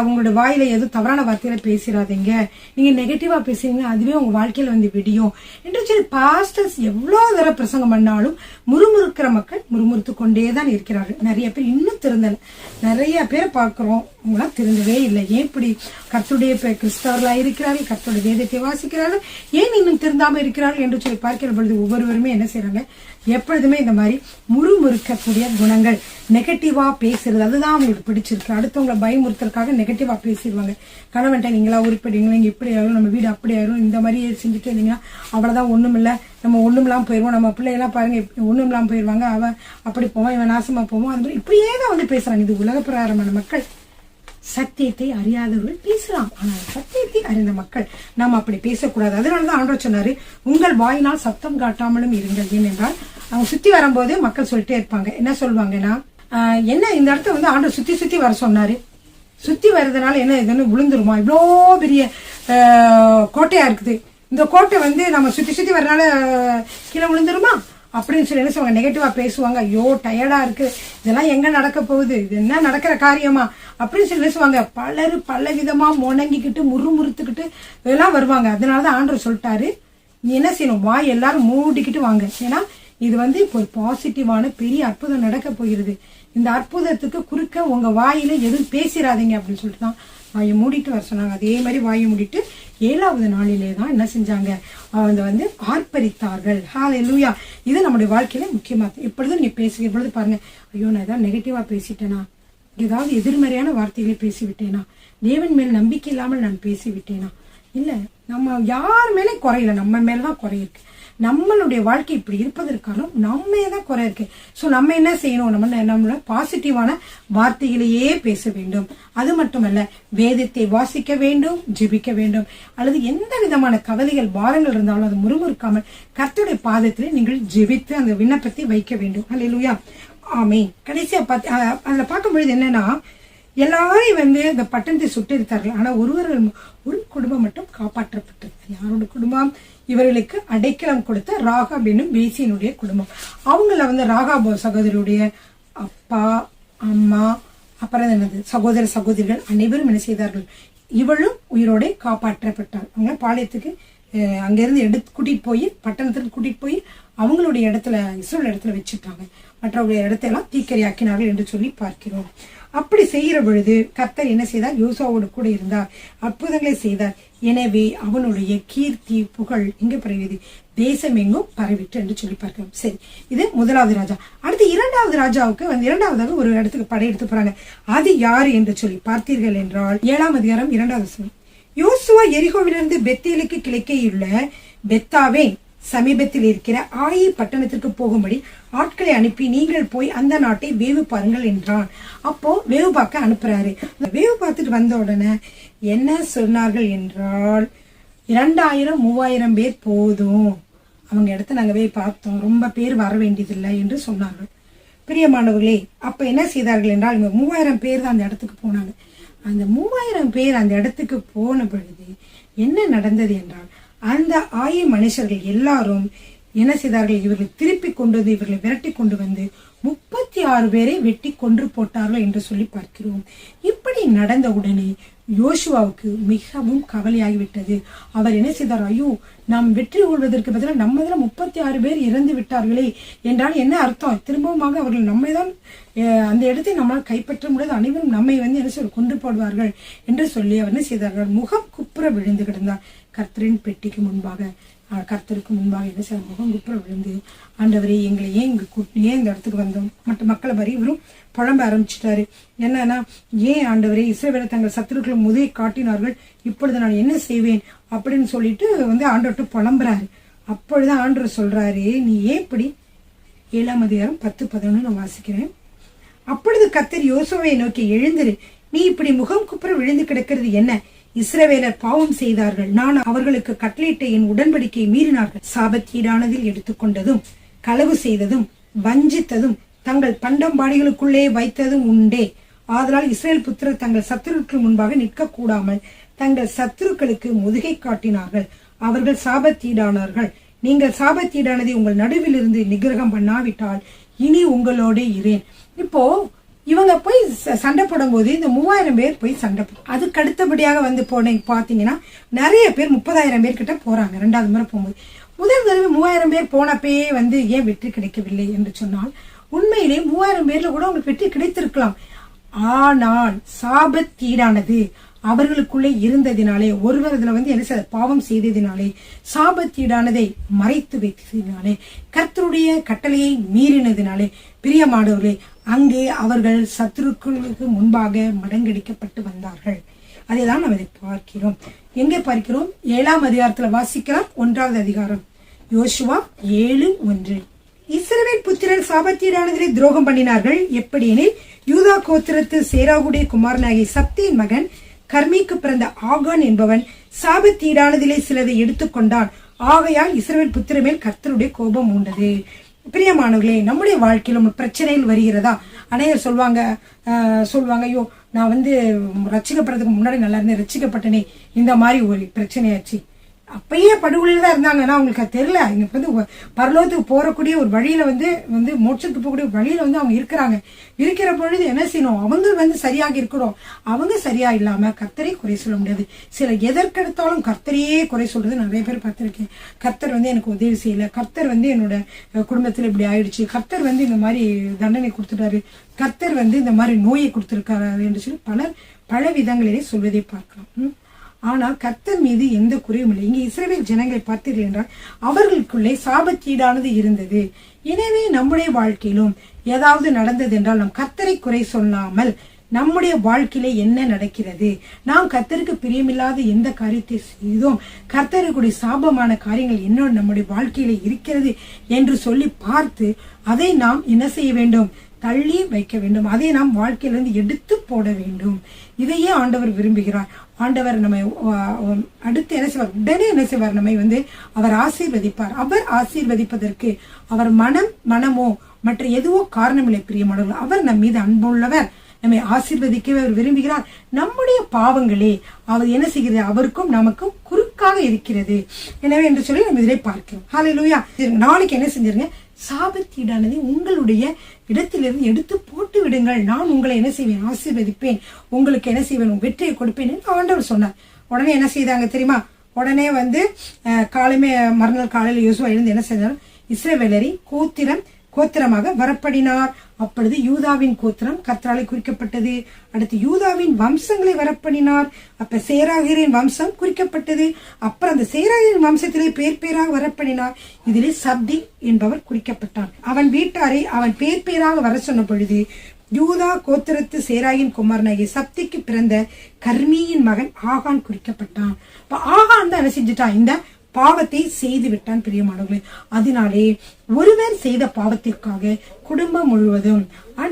உங்களோட வாயில எதுவும் தவறான வார்த்தையில பேசிடாதீங்க, நீங்க நெகட்டிவா பேசுறீங்க, அதுவே உங்க வாழ்க்கையில வந்து விடியும் என்று சொல்லி பாஸ்டர்ஸ் எவ்வளவு தடவை பிரசங்கம் பண்ணாலும் முறுமுறுக்கிற மக்கள் முறுமுறுத்து கொண்டேதான் இருக்கிறார்கள். நிறைய பேர் இன்னும் திருந்தல. நிறைய பேர் பார்க்கிறோம், அவங்களாம் திருந்தவே இல்லை. ஏன் இப்படி கர்த்தருடைய கிறிஸ்தவர்களா இருக்கிறார்கள், கர்த்தருடைய வேதத்தை வாசிக்கிறார்கள், ஏன் இன்னும் திருந்தாம இருக்கிறார்கள் என்று சொல்லி பார்க்கிற பொழுது ஒவ்வொருவருமே என்ன செய்யறாங்க, எப்பொழுதுமே இந்த மாதிரி முறுமுறுக்கக்கூடிய குணங்கள், நெகட்டிவா பேசுறது, அதுதான் அவங்களுக்கு பிடிச்சிருக்கு. அடுத்தவங்களை பயமுறுத்துறதுக்காக நெகட்டிவா பேசிடுவாங்க. கணவன்ட்ட நீங்களா உருப்படுவீங்களா, இங்க இப்படி ஆயிரும், நம்ம வீடு அப்படி ஆயிரும், இந்த மாதிரி செஞ்சுட்டு இருந்தீங்கன்னா அவ்வளவுதான், ஒண்ணும் இல்ல, நம்ம ஒண்ணும் இல்லாம போயிருவோம், நம்ம பிள்ளையெல்லாம் பாருங்க ஒண்ணும் இல்லாம போயிருவாங்க, அவன் அப்படி போவான், இவன் நாசமா போவோம், அது மாதிரி இப்படியே தான் வந்து பேசுறாங்க. இது உலக பிரகாரமான மக்கள். சத்தியத்தை அறியாதவர்கள் பேசலாம், ஆனால் சத்தியத்தை அறிந்த மக்கள் நாம் அப்படி பேசக்கூடாது. அதனாலதான் ஆண்டவர் சொன்னாரு, உங்கள் வாயினால் சத்தம் காட்டாமலும் இருங்கள். ஏனென்றால் அவங்க சுத்தி வரும்போது மக்கள் சொல்லிட்டே இருப்பாங்க. என்ன சொல்லுவாங்கன்னா, என்ன இந்த இடத்த வந்து ஆண்டவர் சுத்தி சுத்தி வர சொன்னாரு, சுத்தி வர்றதுனால என்ன இதுன்னு விழுந்துருமா, இவ்வளோ பெரிய கோட்டையா இருக்குது, இந்த கோட்டை வந்து நம்ம சுத்தி சுத்தி வர்றதுனால கீழே விழுந்துருமா அப்படின்னு சொல்லி என்ன சொல்லுவாங்க, நெகட்டிவா பேசுவாங்க. ஐயோ டயர்டா இருக்கு, இதெல்லாம் எங்க நடக்க போகுது, இது என்ன நடக்கிற காரியமா அப்படின்னு சொல்லி பேசுவாங்க. பலரு பல விதமா முணங்கிக்கிட்டு முறுமுறுத்துக்கிட்டு இதெல்லாம் வருவாங்க. அதனாலதான் ஆண்டவர் சொல்லிட்டாரு, நீ என்ன செய்யணும், வாய் எல்லாரும் மூடிக்கிட்டு வாங்க. ஏன்னா இது வந்து இப்போ ஒரு பாசிட்டிவான பெரிய அற்புதம் நடக்க போகிறது. இந்த அற்புதத்துக்கு குறுக்க உங்க வாயில எதுவும் பேசிடாதீங்க அப்படின்னு சொல்லிட்டு தான் வாயை மூடிட்டு வர சொன்னாங்க. அதே மாதிரி வாயை மூடிட்டு 7வது நாளிலே தான் என்ன செஞ்சாங்க, அவங்க வந்து ஆர்ப்பரித்தார்கள். ஹல்லேலூயா. இது நம்முடைய வாழ்க்கையில முக்கியமாக. இப்பொழுது நீ பேசுகிற பொழுது பாருங்க, ஐயோ நான் ஏதாவது நெகட்டிவா பேசிட்டேனா, ஏதாவது எதிர்மறையான வார்த்தைகளை பேசிவிட்டேனா, தேவன் மேல் நம்பிக்கை இல்லாமல் நான் பேசிவிட்டேனா, இல்ல நம்ம யார் மேலே குறையில, நம்ம மேலதான் குறை இருக்கு. நம்மளுடைய வாழ்க்கை இப்படி இருப்பதற்கான நம்ம தான் குறை இருக்கு. சோ நம்ம என்ன செய்யணும், நம்மள பாசிட்டிவான வார்த்தைகளையே பேச வேண்டும். அது மட்டுமல்ல, வேதத்தை வாசிக்க வேண்டும், ஜெபிக்க வேண்டும். அல்லது எந்த விதமான கவலைகள் பாரங்கள் இருந்தாலும் அது முறுமுறுக்காமல் கர்த்தருடைய பாதத்திலே நீங்கள் ஜெபித்து அந்த விண்ணப்பத்தை வைக்க வேண்டும். அல்லேலூயா, ஆமென். கடைசியா அதுல பார்க்கும் பொழுது என்னன்னா, எல்லாரையும் வந்து இந்த பட்டணத்தை சுட்டிருத்தார்கள். ஆனா ஒரு குடும்பம் மட்டும் காப்பாற்றப்பட்டது. யாரோட குடும்பம்? இவர்களுக்கு அடைக்கலம் கொடுத்த ராகாப் என்னும் வேசியினுடைய குடும்பம். அவங்கள வந்து ராகாப் சகோதரியுடைய அப்பா, அம்மா, அப்புறம் என்னது சகோதர சகோதரிகள் அனைவரும் என்ன செய்தார்கள், இவளும் உயிரோட காப்பாற்றப்பட்டாள். அவங்க பாளையத்துக்கு அங்கிருந்து கூட்டிட்டு போய் பட்டணத்துக்கு கூட்டிட்டு போய் அவங்களுடைய இடத்துல, இஸ்ரவேல் இடத்துல வச்சுட்டாங்க. மற்றவருடைய இடத்தெல்லாம் தீக்கரையாக்கினார்கள் என்று சொல்லி பார்க்கிறோம். அப்படி செய்கிற பொழுது கர்த்தர் என்ன செய்தார், யோசுவாவோடு கூட இருந்தார், அற்புதங்களை செய்தார். எனவே அவனுடைய கீர்த்தி புகழ் எங்க பரவியது, தேசம் எங்கும் பரவிட்டு என்று சொல்லி பார்க்கிறோம். சரி, இது 1வது ராஜா. அடுத்து 2வது ராஜாவுக்கு வந்து 2வதாக ஒரு இடத்துக்கு படையெடுத்து போறாங்க. அது யாரு என்று சொல்லி பார்த்தீர்கள் என்றால் 7ஆம் அதிகாரம் 2வது வசனம். யோசுவா எரிகோவிலிருந்து பெத்தேலுக்கு கிழக்கேயுள்ள பெத்தாவே சமீபத்தில் இருக்கிற ஆயி பட்டணத்திற்கு போகும்படி ஆட்களை அனுப்பி நீங்கள் போய் அந்த நாட்டை வேவு பாருங்கள் என்றான். அப்போ வேவு பார்க்க அனுப்புறாரு. வேவு பார்த்துட்டு வந்த உடனே என்ன சொன்னார்கள் என்றால், 2000-3000 பேர் போதும், அவங்க இடத்த நாங்க போய் பார்த்தோம், ரொம்ப பேர் வர வேண்டியதில்லை என்று சொன்னார்கள். பிரியமானவர்களே, அப்ப என்ன செய்தார்கள் என்றால், இவங்க 3000 பேர் தான் அந்த இடத்துக்கு போனாங்க. அந்த 3000 பேர் அந்த இடத்துக்கு போன பொழுது என்ன நடந்தது என்றால், அந்த ஆய மனுஷர்கள் எல்லாரும் என்ன செய்தார்கள், இவர்களை திருப்பி கொண்டு வந்து இவர்களை விரட்டி கொண்டு வந்து 36 பேரை வெட்டி கொன்று போட்டார்கள் என்று சொல்லி பார்க்கிறோம். இப்படி நடந்த உடனே யோசுவாவுக்கு மிகவும் கவலையாகிவிட்டது. அவர் என்ன செய்தார், ஐயோ நாம் வெற்றி கொள்வதற்கு பதிலாக நம்ம தான் 36 பேர் இறந்து விட்டார்களே என்றால் என்ன அர்த்தம், திரும்பவுமாக அவர்கள் நம்மை தான் அந்த இடத்தை நம்மளால் கைப்பற்ற முடியாது, அனைவரும் நம்மை வந்து என்ன சொல்ல கொண்டு போடுவார்கள் என்று சொல்லி அவர் என்ன செய்தார்கள், முகம் குப்புற விழுந்து கிடந்தார். கர்த்தரின் பெட்டிக்கு முன்பாக, கர்த்தருக்கு முன்பாக என்ன செய்ய, முகம் குப்புற விழுந்து, ஆண்டவரே எங்களை ஏன் இந்த இடத்துக்கு வந்தோம், மற்ற மக்களை வரி இவரும் புலம்ப ஆரம்பிச்சிட்டாரு. என்னன்னா, ஏன் ஆண்டவரே இஸ்ரவேலை தங்கள் சத்துருக்கள் முதையை காட்டினார்கள், இப்பொழுது நான் என்ன செய்வேன் அப்படின்னு சொல்லிட்டு வந்து ஆண்டவர்கிட்ட புலம்புறாரு. அப்பொழுது ஆண்டவர் சொல்றாரு, நீ ஏன் இப்படி, 7ஆம் அதிகாரம் 10-11 நான் வாசிக்கிறேன். அப்பொழுது கர்த்தர் யோசுவாவை நோக்கி, எழுந்திரு, நீ இப்படி முகம் குப்புற விழுந்து கிடக்கிறது என்ன? இஸ்ரவேலர் பாவம் செய்தார்கள், நான் அவர்களுக்கு கட்டளையிட்ட என் உடன்படிக்கையை மீறினார்கள். சாபத்தீடானதில் எடுத்துக்கொண்டதும் களவு செய்ததும் வஞ்சித்ததும் தங்கள் பண்டம்பாடிகளுக்குள்ளே வைத்ததும் உண்டே. ஆதலால் இஸ்ரேல் புத்திரர் தங்கள் சத்துருக்களுக்கு முன்பாக நிற்க கூடாமல் தங்கள் சத்துருக்களுக்கு முதுகை காட்டினார்கள். அவர்கள் சாபத்தீடானார்கள். நீங்கள் சாபத்தீடானதை உங்கள் நடுவில் இருந்து நிகிரகம் பண்ணாவிட்டால் இனி உங்களோட இரேன். இப்போ இவங்க போய் சண்டை போடும் போது இந்த 3000 பேர் போய் சண்டை போடும். அதுக்கு அடுத்தபடியாக வந்து பாத்தீங்கன்னா நிறைய பேர் 30,000 பேர் கிட்ட போறாங்க. 2வது முறை போகும்போது முதல் தடவை 3000 பேர் போனப்பயே வந்து ஏன் வெற்றி கிடைக்கவில்லை என்று சொன்னால், உண்மையிலே 3000 பேர்ல கூட உங்களுக்கு வெற்றி கிடைத்திருக்கலாம். ஆனால் சாபத்தீடானது அவர்களுக்குள்ளே இருந்ததினாலே, ஒருவர் இதுல வந்து என்ன பாவம் செய்ததினாலே, சாபத்தீடானதை மறைத்து வைத்ததினாலே, கர்த்தருடைய கட்டளையை மீறினதினாலே, பிரியமானவர்களே, அங்கே அவர்கள் சத்துருக்களுக்கு முன்பாக மடங்கடிக்கப்பட்டு வந்தார்கள். அதைதான் நாம் இதை பார்க்கிறோம். எங்கே பார்க்கிறோம்? 7ஆம் அதிகாரத்துல வாசிக்கலாம். 1வது அதிகாரம் யோசுவா 7:1. இஸ்ரவேல் புத்திரர் சாபத்தீடானதிலே துரோகம் பண்ணினார்கள். எப்படியெனில் யூதா கோத்திரத்து சேராகுடைய குமாரனாகிய சப்தியின் மகன் கர்மிக்கு பிறந்த ஆகான் என்பவன் சாபத்தீடானதிலே சிலதை எடுத்துக்கொண்டான். ஆகையால் இஸ்ரவேல் புத்திர மேல் கர்த்தருடைய கோபம் உண்டது. பிரியமானவர்களே, நம்முடைய வாழ்க்கையில பிரச்சனைகள் வருகிறதா? அனைவர் சொல்வாங்க, ஐயோ நான் வந்து ரட்சிக்கப்படுறதுக்கு முன்னாடி நல்லா இருந்தேன், ரட்சிக்கப்பட்டனே, இந்த மாதிரி ஒரு பிரச்சனையாச்சு. அப்பயே படுகொலையில தான் இருந்தாங்கன்னா அவங்களுக்கு அது தெரியல. இங்க வந்து பரலோகத்துக்கு போறக்கூடிய ஒரு வழியில வந்து மோட்சத்துக்கு போகக்கூடிய வழியில வந்து அவங்க இருக்கிற பொழுது என்ன செய்யணும்? அவங்க வந்து சரியாக இருக்கணும். அவங்க சரியா இல்லாம கர்த்தரை குறை சொல்ல முடியாது. சில எதற்கெடுத்தாலும் கர்த்தரையே குறை சொல்றது நிறைய பேர் பார்த்திருக்கேன். கர்த்தர் வந்து எனக்கு உதவி செய்யல, கர்த்தர் வந்து என்னோட குடும்பத்துல இப்படி ஆயிடுச்சு, கர்த்தர் வந்து இந்த மாதிரி தண்டனை கொடுத்துட்டாரு, கர்த்தர் வந்து இந்த மாதிரி நோயை கொடுத்திருக்காரு என்று சொல்லி பல விதங்களிலே சொல்வதை பார்க்கலாம். ஆனால் கர்த்தர் மீது எந்த குறையும் இல்லை. இங்கே இஸ்ரவேல் ஜனங்களை பார்த்தீர்கள் என்றால் அவர்களுக்குள்ளே சாபத்தீடானது இருந்தது. எனவே நம்முடைய வாழ்க்கையிலும் ஏதாவது நடந்தது என்றால் நாம் கர்த்தரை குறை சொல்லாமல் நம்முடைய வாழ்க்கையில என்ன நடக்கிறது, நாம் கர்த்தருக்கு பிரியமில்லாத எந்த காரியத்தை செய்தோம், கர்த்தருக்குடைய சாபமான காரியங்கள் என்ன நம்முடைய வாழ்க்கையில இருக்கிறது என்று சொல்லி பார்த்து அதை நாம் என்ன செய்ய வேண்டும்? தள்ளி வைக்க வேண்டும். அதை நாம் வாழ்க்கையிலிருந்து எடுத்து போட வேண்டும். இதையே ஆண்டவர் விரும்புகிறார். ஆண்டவர் நம்மை அடுத்து என்ன செய்வார்? உடனே என்ன செய்வார்? நம்மை வந்து அவர் ஆசீர்வதிப்பார். அவர் ஆசீர்வதிப்பதற்கு அவர் மனமோ மற்ற எதுவோ காரணமில்லை. பிரியமானவர்கள், அவர் நம் மீது அன்புள்ளவர், நம்மை ஆசீர்வதிக்கவே அவர் விரும்புகிறார். நம்முடைய பாவங்களே அவர் என்ன செய்கிறது? அவருக்கும் நமக்கும் குறுக்காக இருக்கிறது. எனவே என்று சொல்லி நம்ம இதிலே பார்க்கிறோம். ஹல்லேலூயா. நாளைக்கு என்ன செஞ்சிருங்க? சாபத்தீடானதை உங்களுடைய இடத்திலிருந்து எடுத்து போட்டு விடுங்கள். நான் உங்களை என்ன செய்வேன்? ஆசீர்வதிப்பேன். உங்களுக்கு என்ன செய்வேன்? வெற்றியை கொடுப்பேன் என்று ஆண்டவர் சொன்னார். உடனே என்ன செய்தாங்க தெரியுமா? உடனே வந்து மறுநாள் காலையில் யோசுவா எழுந்து என்ன செஞ்சாலும் இஸ்ரவேலரை கோத்திரமாக வரப்படினார். அப்பொழுது யூதாவின் கோத்திரம் கர்த்தராலே குறிக்கப்பட்டது. அடுத்து யூதாவின் வம்சங்களை வரப்படினார். அப்ப சேராகிரின் வம்சம் குறிக்கப்பட்டது. அப்புறம் அந்த சேராகிரின் வம்சத்திலே பேராக வரப்படினார். இதிலே சப்தி என்பவர் குறிக்கப்பட்டான். அவன் வீட்டாரை அவன் பேராக வர சொன்ன பொழுது யூதா கோத்திரத்து சேராயின் குமாரனாகிய சப்திக்கு பிறந்த கர்மியின் மகன் ஆகான் குறிக்கப்பட்டான். இப்ப ஆகான் தான் என்ன செஞ்சுட்டான்? இந்த பாவத்தை செய்து விட்டான். பிரியமானவர்களே, அதனாலே ஒருவர் செய்த பாவத்திற்காக குடும்பம் முழுவதும்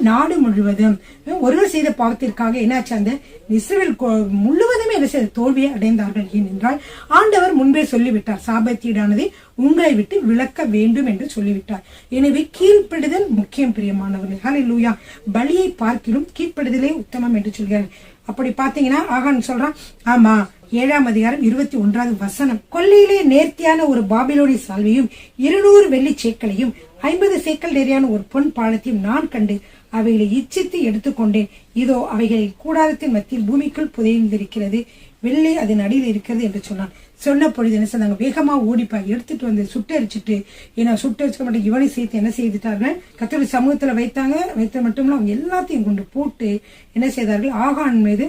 நாடு முழுவதும் ஒருவர் செய்த பாவத்திற்காக என்னாச்சு? அந்த இஸ்ரவேல் முழுவதுமே என்ன செய்த? தோல்வியை அடைந்தார்கள். ஏனென்றால் ஆண்டவர் முன்பே சொல்லிவிட்டார், சாபத்தீடானதை உங்களை விட்டு விலக்க வேண்டும் என்று சொல்லிவிட்டார். எனவே கீழ்ப்படுதல் முக்கியம். பிரியமானவர்களே, ஹல்லேலூயா. பலியை பார்க்கிலும் கீழ்ப்படுதலே உத்தமம் என்று சொல்கிறார். அப்படி பாத்தீங்கன்னா ஆகான் சொல்றான், ஆமா 7ஆம் அதிகாரம் 21வது வசனம், கொள்ளையிலே நேர்த்தியான ஒரு பாபிலோனிய சால்வையும் 200 வெள்ளி சேக்கலையும் 50 சேக்கல் நிறையான ஒரு பொன் பாலத்தையும் நான் கண்டு அவைகளை இச்சித்து எடுத்துக்கொண்டேன். இதோ அவைகளின் கூடாரத்தின் மத்தியில் பூமிக்குள் புதைந்திருக்கிறது, வெள்ளை அதன் அடியில் இருக்கிறது என்று சொன்னான். சொன்ன பொழுது என்ன சொன்னாங்க? வேகமா ஓடிப்பாங்க, எடுத்துட்டு வந்து சுட்டரிச்சுட்டு, ஏன்னா சுட்டரிச்சுக்க மாட்டேன் இவனை சேர்த்து என்ன செய்துட்டார்கள்? கர்த்தருடைய சமூகத்துல வைத்த மட்டுமில்ல அவங்க எல்லாத்தையும் கொண்டு போட்டு என்ன செய்தார்கள்? ஆகான் மீது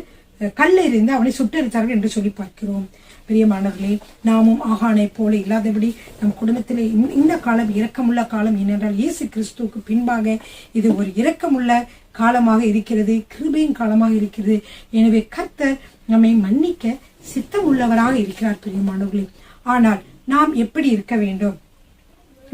கல்ல இருந்து அவனை சுட்டரித்தார்கள் என்று சொல்லி பார்க்கிறோம். பிரியமானவர்களே, நாமும் ஆகானை போல இல்லாதபடி நம் குடும்பத்திலே இந்த காலம் இரக்கமுள்ள காலம். ஏனென்றால் இயேசு கிறிஸ்துவுக்கு பின்பாக இது ஒரு இரக்கமுள்ள காலமாக இருக்கிறது, கிருபையின் காலமாக இருக்கிறது. எனவே கர்த்தர் நம்மை மன்னிக்க சித்தம் உள்ளவராக இருக்கிறார். பிரியமானவர்களே, ஆனால் நாம் எப்படி இருக்க வேண்டும்?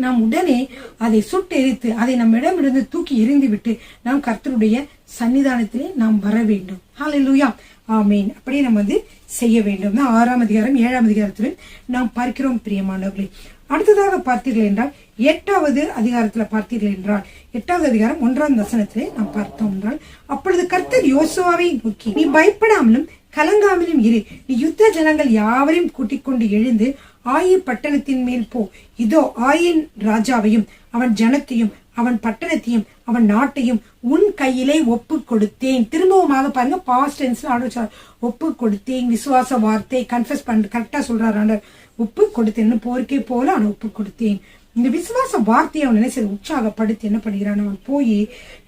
நாம் உடனே அதை சுட்டெரித்து அதை நம்மிடமிருந்து தூக்கி எறிந்து விட்டு நாம் கர்த்தருடைய சன்னிதானத்திலே நாம் வர வேண்டும். ஹல்லேலூயா, ஆமீன். அப்படியே நம்ம செய்ய வேண்டும். 6ஆம் அதிகாரம் 7ஆம் அதிகாரத்திலும் நாம் பார்க்கிறோம் பிரியமானவர்களே. அடுத்ததாக பார்த்தீர்கள் என்றால் 8வது அதிகாரத்துல பார்த்தீர்கள் என்றால் 8வது அதிகாரம் 1ஆம் வசனத்திலே நாம் பார்த்தோம் என்றால், அப்பொழுது கர்த்தர் யோசுவாவை நோக்கி, நீ பயப்படாமலும் கலங்காமலும் இரு. நீ யுத்த ஜனங்கள் யாவரையும் கூட்டிக் கொண்டு எழுந்து ஆயி பட்டணத்தின் மேல் போ. இதோ ஆயின் ராஜாவையும் அவன் ஜனத்தையும் அவன் பட்டணத்தையும் அவன் நாட்டையும் உன் கையிலே ஒப்பு கொடுத்தேன். திரும்பவுமாக பாருங்க, பாஸ்ட் டென்ஸ்ல ஆலோசனை, ஒப்பு கொடுத்தேன். விசுவாச வார்த்தை கன்ஃபஸ் பண்ண கரெக்டா சொல்றாரு ஆண்டவர். ஒப்பு கொடுத்தேன், போருக்கே போல அவன் ஒப்பு கொடுத்தேன். இந்த விசுவாச வார்த்தையை அவன் என்ன செய்ய உற்சாகப்படுத்தி என்ன பண்ணுகிறான், அவன் போய்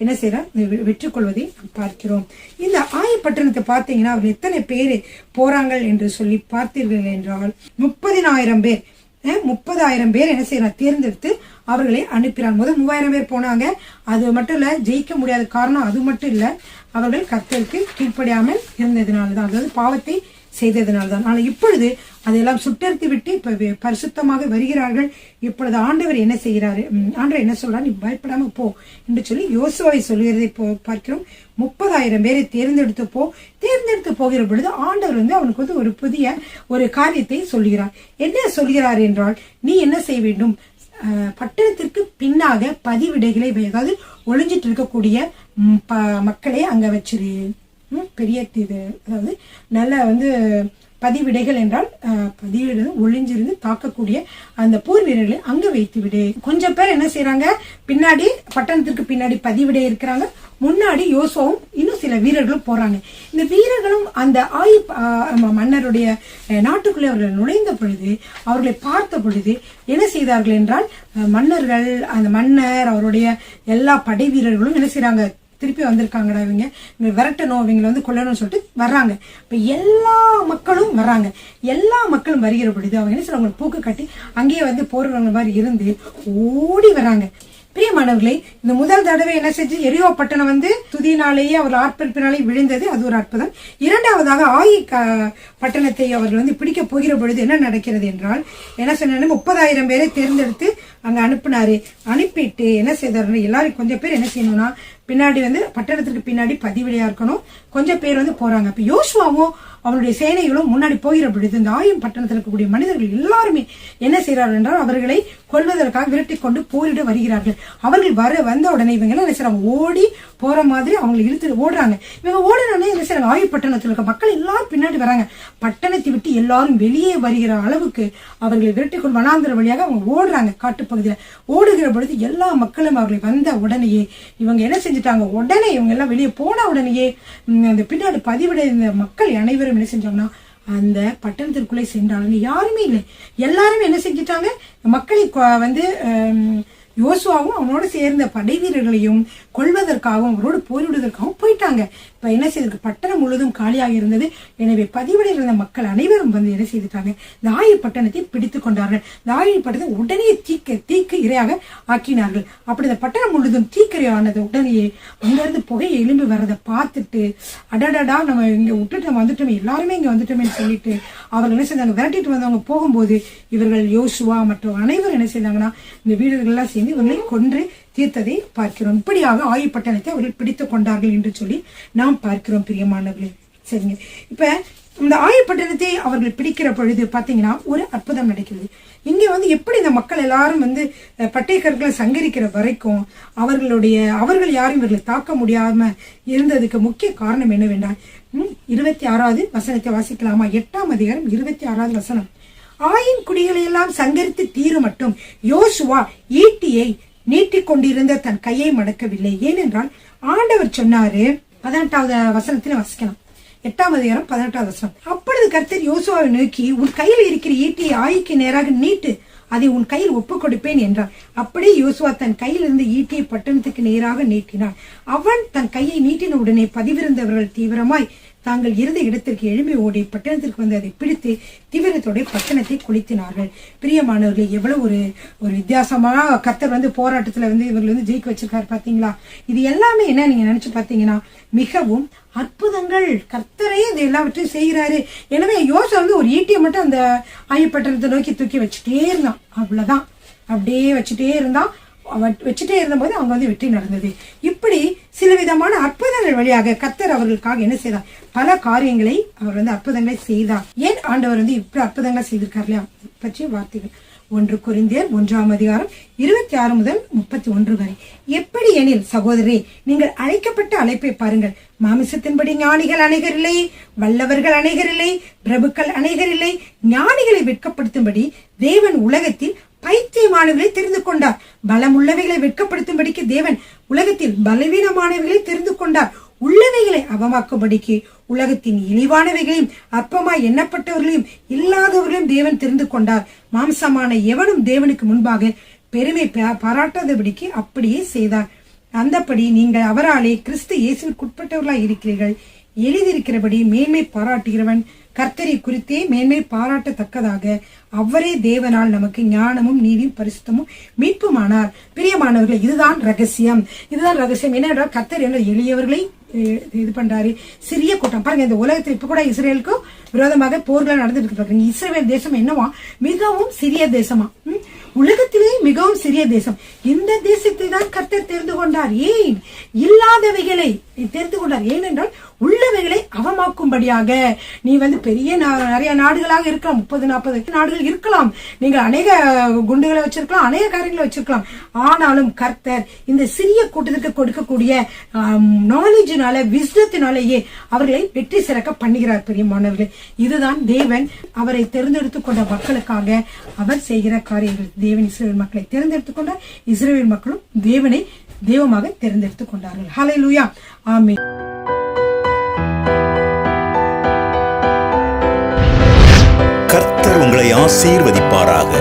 என்ன செய்யறான், வெற்றி கொள்வதை பார்க்கிறோம். இந்த ஆயப்பட்டணத்தை பார்த்தீங்கன்னா அவர் எத்தனை பேரு போறாங்க என்று சொல்லி பார்த்தீர்கள் என்றால் 30,000 பேர் 30,000 பேர் என்ன செய்யறான், தேர்ந்தெடுத்து அவர்களை அனுப்பிறான். முதல் 3,000 பேர் போனாங்க. அது மட்டும் இல்ல, ஜெயிக்க முடியாத காரணம் அது மட்டும் இல்ல, அவர்கள் கர்த்தருக்கு கீழ்ப்படியாமல் இருந்ததுனாலதான், அதாவது பாவத்தை செய்ததுனால்தான். ஆனால் இப்பொழுது அதெல்லாம் சுட்டெடுத்து விட்டு இப்ப பரிசுத்தமாக வருகிறார்கள். இப்பொழுது ஆண்டவர் என்ன செய்கிறாரு, ஆண்டவர் என்ன சொல்றாரு, நீ பயப்படாம போ என்று சொல்லி யோசுவாவை சொல்லுகிறதை பார்க்கிறோம். 30,000 பேரை தேர்ந்தெடுத்து போகிற பொழுது ஆண்டவர் அவனுக்கு ஒரு புதிய ஒரு காரியத்தை சொல்கிறார். என்ன சொல்கிறார் என்றால், நீ என்ன செய்ய வேண்டும், பட்டணத்திற்கு பின்னாக பதிவிடைகளை, அதாவது ஒளிஞ்சிட்டு இருக்கக்கூடிய மக்களை அங்க வச்சிரு. பெரிய இது, அதாவது நல்ல பதிவிடைகள் என்றால் பதிவிட ஒளிஞ்சிருந்து தாக்கக்கூடிய அந்த போர் வீரர்களை அங்க வைத்து விடு. கொஞ்சம் பேர் என்ன செய்யறாங்க, பின்னாடி பட்டணத்திற்கு பின்னாடி பதிவிடை இருக்கிறாங்க, முன்னாடி யோசுவாவும் இன்னும் சில வீரர்களும் போறாங்க. இந்த வீரர்களும் அந்த மன்னருடைய நாட்டுக்குள்ளே அவர்கள் நுழைந்த பொழுது, அவர்களை பார்த்த பொழுது என்ன செய்தார்கள் என்றால், மன்னர்கள், அந்த மன்னர் அவருடைய எல்லா படை வீரர்களும் என்ன செய்யறாங்க, திருப்பி வந்திருக்காங்கடா, இவங்க விரட்டணும், இவங்களை கொல்லணும்னு சொல்லிட்டு வர்றாங்க. இப்ப எல்லா மக்களும் வர்றாங்க. எல்லா மக்களும் வருகிற பொழுது அவங்க என்ன செய்யறாங்க, பூக்கு கட்டி அங்கேயே போறவங்க மாதிரி இருந்து ஓடி வராங்க. பிரியமானவர்களே, இந்த முதல் தடவை என்ன செஞ்சு எரியோ பட்டணம் துதியினாலேயே அவர் ஆர்ப்பரிப்பினாலே விழுந்தது, அது ஒரு அற்புதம். இரண்டாவதாக ஆயி பட்டணத்தை அவர்கள் பிடிக்க போகிற பொழுது என்ன நடக்கிறது என்றால், என்ன சொன்ன 30,000 பேரை தேர்ந்தெடுத்து அங்க அனுப்பினாரு. அனுப்பிட்டு என்ன செய்தாரு, எல்லாரும் கொஞ்சம் பேர் என்ன செய்யணும்னா பின்னாடி பட்டணத்திற்கு பின்னாடி பதிவிடையா இருக்கணும், கொஞ்சம் பேர் போறாங்க. அப்ப யோசுவாவும் அவனுடைய சேனைகளும் முன்னாடி போகிற பொழுது இந்த ஆயும் பட்டணத்தில் இருக்கக்கூடிய மனிதர்கள் எல்லாருமே என்ன செய்யறார்கள் என்றால், அவர்களை கொல்வதற்காக விரட்டி கொண்டு போரிட வருகிறார்கள். அவர்கள் வந்த உடனே இவங்க என்ன செய்யறாங்க, ஓடி போற மாதிரி அவங்களை இழுத்து ஓடுறாங்க. இவங்க ஓடுறானே என்ன செய்யறாங்க, ஆயு பட்டணத்தில் இருக்க மக்கள் எல்லாரும் பின்னாடி வராங்க. பட்டணத்தை விட்டு எல்லாரும் வெளியே வருகிற அளவுக்கு அவர்களை விரட்டி கொண்டு வனாந்திர வழியாக அவங்க ஓடுறாங்க. காட்டுப்பகுதியில ஓடுகிற பொழுது எல்லா மக்களும் அவர்களை வந்த உடனேயே இவங்க என்ன செஞ்சுட்டாங்க, உடனே இவங்க எல்லாம் வெளியே போன உடனேயே அந்த பின்னாடி பதிவிட இந்த மக்கள் அனைவரும் என்ன செஞ்சாங்கன்னா, அந்த பட்டணத்திற்குள்ளே சென்றாங்க. யாருமே இல்லை, எல்லாருமே என்ன செஞ்சிட்டாங்க, மக்களை யோசுவாவும் அவனோட சேர்ந்த படை வீரர்களையும் கொள்வதற்காகவும் அவரோடு போரிடுவதற்காகவும் போயிட்டாங்க. இப்ப என்ன செய்திருக்கு, பட்டணம் முழுவதும் காலியாக இருந்தது. எனவே பதிவிடையில் இருந்த மக்கள் அனைவரும் என்ன செய்துட்டாங்க, இந்த ஆயி பட்டணத்தை பிடித்துக் கொண்டார்கள். இந்த ஆயி பட்டணத்தை உடனே தீக்கு இரையாக ஆக்கினார்கள். அப்படி இந்த பட்டணம் முழுவதும் தீக்கிரையானது உடனேயே அங்கிருந்து புகை எழும்பி வர்றதை பார்த்துட்டு, அடடடா நம்ம இங்க விட்டுட்டு நம்ம வந்துட்டோமே, எல்லாருமே இங்க வந்துட்டோமே சொல்லிட்டு அவர்கள் என்ன செய்தாங்க, விரட்டிட்டு வந்தவங்க போகும்போது இவர்கள் யோசுவா மற்றும் அனைவரும் என்ன செய்தாங்கன்னா, இந்த வீரர்கள் எல்லாம் சேர்ந்து இவர்களை கொன்று தீர்த்ததை பார்க்கிறோம். இப்படியாக ஆயி பட்டணத்தை அவர்கள் பிடித்துக் கொண்டார்கள் என்று சொல்லி நாம் பார்க்கிறோம் பிரியமானவர்களே. சரிங்க, இப்ப இந்த ஆயி பட்டணத்தை அவர்கள் பிடிக்கிற பொழுது பாத்தீங்கன்னா ஒரு அற்புதம் நடக்கிறது. இங்க எப்படி இந்த மக்கள் எல்லாரும் பட்டைக்கர்களை சங்கரிக்கிற வரைக்கும் அவர்கள் யாரும் இவர்களை தாக்க முடியாம இருந்ததுக்கு முக்கிய காரணம் என்னவென்றால் 26வது வசனத்தை வாசிக்கலாமா? 8ஆம் அதிகாரம் 26வது வசனம். ஆயின் குடிகளை எல்லாம் சங்கரித்து தீரு மட்டும் யோசுவா ஈட்டியை நீட்டிக் கொண்டிருந்த தன் கையை மடக்கவில்லை. ஏனென்றால் ஆண்டவர் சொன்னாரு, 18வது வசனத்தில வாசிக்கலாம். 8ஆம் அதிகாரம் 18வது வசனம். அப்பொழுது கர்த்தர் யோசுவாவை நோக்கி, உன் கையில் இருக்கிற ஈட்டியை ஆயிக்கு நேராக நீட்டு, அதை உன் கையில் ஒப்புக் கொடுப்பேன் என்றார். அப்படியே யோசுவா தன் கையில் இருந்து ஈட்டியை பட்டணத்துக்கு நேராக நீட்டினான். அவன் தன் கையை நீட்டின உடனே பதிவிருந்தவர்கள் தீவிரமாய் தாங்கள் இருந்த இடத்திற்கு எழும்பி ஓடி பட்டணத்திற்கு வந்து அதை பிடித்து தீவிரத்தோட பட்டணத்தை குளித்தினார்கள். பிரியமானவர்களே, எவ்வளவு ஒரு வித்தியாசமான கர்த்தர் போராட்டத்துல இவர்கள் ஜெயிக்க வச்சிருக்காரு பாத்தீங்களா? இது எல்லாமே என்ன நீங்க நினைச்சு பாத்தீங்கன்னா மிகவும் அற்புதங்கள். கர்த்தரே இது எல்லாவற்றையும் செய்கிறாரு. எனவே யோசுவா ஒரு ஈட்டியை மட்டும் அந்த ஆயி பட்டணத்தை நோக்கி தூக்கி வச்சுட்டே இருந்தான். அவ்வளவுதான். அப்படியே வச்சுட்டே இருந்தபோது அவங்க வந்து வெற்றி நடந்தது. இப்படி சில விதமான அற்புதங்கள் வழியாக கர்த்தர் அவர்களுக்காக என்ன செய்தார்? பல காரியங்களை அவர் வந்து அற்புதங்களை செய்தார். ஏன் ஆண்டவர் வந்து இப்படி அற்புதங்களை செய்திருக்காரு இல்லையா பற்றிய வார்த்தைகள் 1 கொரிந்தியர் 1:26 முதல் 31 வரை. எப்படி எனில் சகோதரரே, நீங்கள் அழைக்கப்பட்ட அழைப்பை பாருங்கள். மாமிசத்தின்படி ஞானிகள் அநேகர் இல்லை, வல்லவர்கள் அநேகர் இல்லை, பிரபுக்கள் அநேகர் இல்லை. ஞானிகளை வெட்கப்படுத்தும்படி தேவன் உலகத்தில் பைத்தியமானவர்களை தெரிந்து கொண்டார். பலம் உள்ளவைகளை வெட்கப்படுத்தும்படிக்கு தேவன் உலகத்தில் பலவீனமானவைகளை தெரிந்து கொண்டார். உள்ளவைகளை அவமாக்கும்படிக்கு உலகத்தின் இழிவானவைகளையும் அற்பமாய் எண்ணப்பட்டவர்களையும் இல்லாதவர்களையும் தேவன் தெரிந்து கொண்டார். மாம்சமான எவனும் தேவனுக்கு முன்பாக பெருமை பாராட்டாதபடிக்கு அப்படியே செய்தார். அந்தபடி நீங்கள் அவராலே கிறிஸ்து இயேசுவிற்குட்பட்டவர்களாய் இருக்கிறீர்கள். எழுதியிருக்கிறபடி மேன்மை பாராட்டுகிறவன் கர்த்தரை குறித்தே மேன்மை பாராட்டத்தக்கதாக அவரே தேவனால் நமக்கு ஞானமும் நீதியும் பரிசுத்தமும் மீட்புமானார். பிரியமானவர்கள், இதுதான் ரகசியம். என்னென்றால் கர்த்தர் என்ன எளியவர்களை இது பண்றாரு. சிறிய கூட்டம் பாருங்க, இந்த உலகத்தில் இப்ப கூட இஸ்ரேலுக்கும் விரோதமாக போர்கள் நடந்துட்டு இருக்கு. இஸ்ரேல் தேசம் என்னவா? மிகவும் சிறிய தேசமா, உலகத்திலே மிகவும் சிறிய தேசம். இந்த தேசத்தை தான் கர்த்தர் தெரிந்து கொண்டார். ஏன்? இல்லாதவைகளை தெரிந்து கொண்டார். ஏனென்றால் உள்ளவைகளை அவமாக்கும்படியாக. நீ வந்து பெரிய நிறைய நாடுகளாக இருக்கலாம், 30-40 நாடுகள் இருக்கலாம், நீங்கள் அநேக குண்டுகளை வச்சிருக்கலாம், அநேக காரியங்களை வச்சிருக்கலாம். ஆனாலும் கர்த்தர் இந்த சிறிய கூட்டத்திற்கு கொடுக்கக்கூடிய நாலேஜினால, விஸ்டத்தினாலேயே அவர்களை வெற்றி சிறக்க பண்ணுகிறார். பெரியமானவர்களே, இதுதான் தேவன் அவரை தேர்ந்தெடுத்துக் கொண்ட மக்களுக்காக அவர் செய்கிற காரியங்கள். தேவன் இஸ்ரவேல் மக்களை தேர்ந்தெடுத்துக் கொண்டார். இஸ்ரவேல் மக்களும் தேவனை தெய்வமாக தேர்ந்தெடுத்துக் கொண்டார்கள். ஹல்லேலூயா, ஆமென். கர்த்தர் உங்களை ஆசீர்வதிப்பாராக.